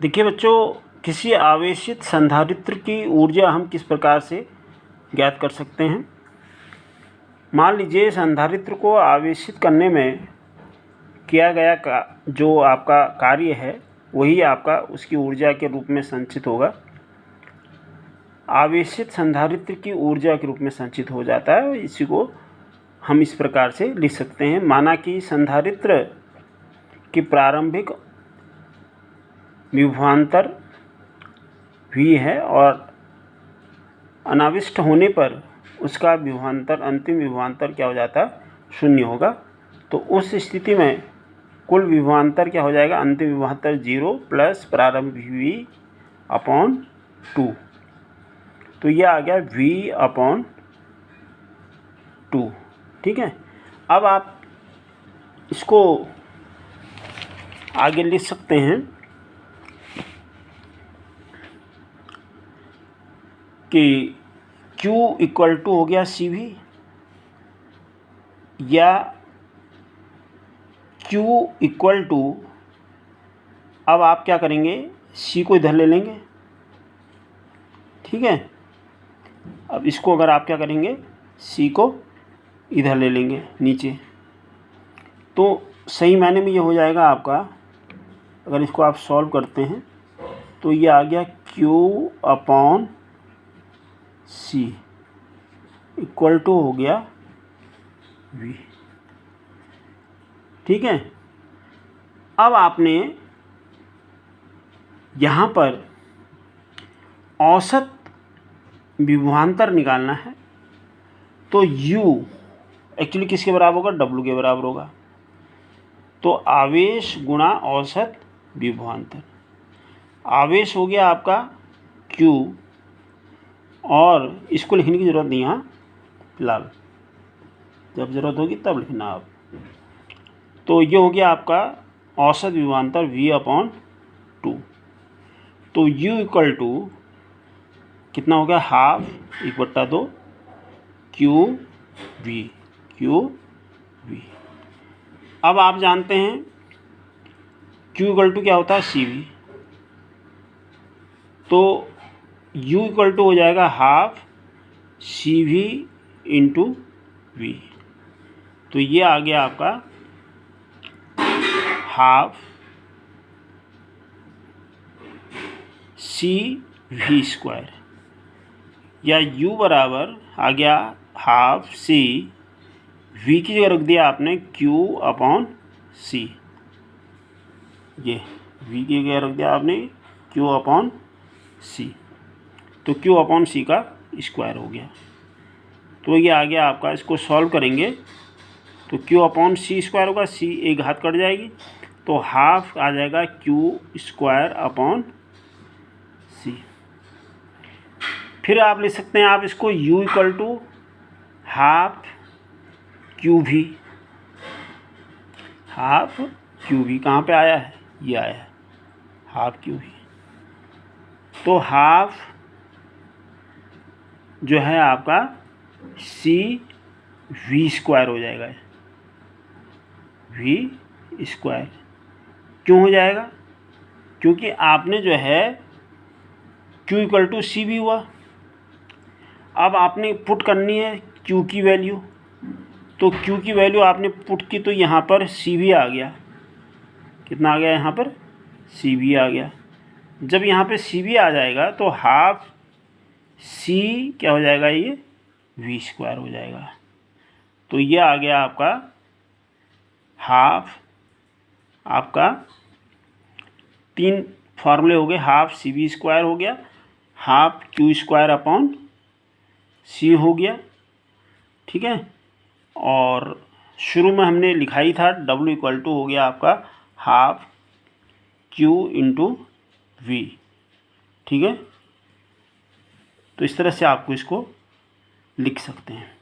देखिए बच्चों, किसी आवेशित संधारित्र की ऊर्जा हम किस प्रकार से ज्ञात कर सकते हैं। मान लीजिए संधारित्र को आवेशित करने में किया गया जो आपका कार्य है वही आपका उसकी ऊर्जा के रूप में संचित होगा। आवेशित संधारित्र की ऊर्जा के रूप में संचित हो जाता है। इसी को हम इस प्रकार से लिख सकते हैं। माना कि संधारित्र की प्रारंभिक विभवांतर V है और अनाविष्ट होने पर उसका विभवांतर, अंतिम विभवांतर क्या हो जाता है, 0 होगा। तो उस स्थिति में कुल विभवांतर क्या हो जाएगा, अंतिम विभवांतर 0 प्लस प्रारंभिक V/2। तो यह आ गया V/2। ठीक है। अब आप इसको आगे लिख सकते हैं कि Q = हो गया CV, या Q = अब आप क्या करेंगे, C को इधर ले लेंगे। ठीक है। अब इसको अगर आप क्या करेंगे, C को इधर ले लेंगे नीचे, तो सही मायने में ये हो जाएगा आपका। अगर इसको आप सॉल्व करते हैं तो ये आ गया Q/C = हो गया V। ठीक है। अब आपने यहाँ पर औसत विभवांतर निकालना है, तो U एक्चुअली किसके बराबर होगा, W के बराबर होगा। तो आवेश गुणा औसत विभवांतर, आवेश हो गया आपका Q, और इसको लिखने की ज़रूरत नहीं है फिलहाल, जब ज़रूरत होगी तब लिखना आप। तो ये हो गया आपका औसत विभवांतर V/2। तो U = कितना हो गया, ½ 1/2 QV। अब आप जानते हैं Q = क्या होता है, CV। तो U = हो जाएगा ½ CV × V। तो ये आ गया आपका ½ CV², या U बराबर आ गया ½ C, V की जगह रख दिया आपने Q/C। ये V की जगह रख दिया आपने Q/C, तो Q/C का स्क्वायर हो गया। तो ये आ गया आपका। इसको सॉल्व करेंगे तो Q/C² होगा, C एक घात कट जाएगी, तो ½ आ जाएगा Q²/C। फिर आप लिख सकते हैं आप इसको U = ½ QV। ½ QV कहाँ पे आया है, ये आया है ½ QV। तो ½ जो है आपका CV² हो जाएगा। V²। क्यों हो जाएगा, क्योंकि आपने जो है Q = CV हुआ। अब आपने पुट करनी है Q की वैल्यू, तो Q की वैल्यू आपने पुट की तो यहाँ पर CV आ गया। कितना आ गया, यहाँ पर CV आ गया। जब यहाँ पे CV आ जाएगा तो ½ C क्या हो जाएगा, ये V² हो जाएगा। तो ये आ गया आपका ½ आपका 3 फार्मूले हो गए। ½ CV² हो गया, ½ Q²/C हो गया। ठीक है। और शुरू में हमने लिखा ही था W = हो गया आपका ½ Q × V। ठीक है। तो इस तरह से आपको इसको लिख सकते हैं।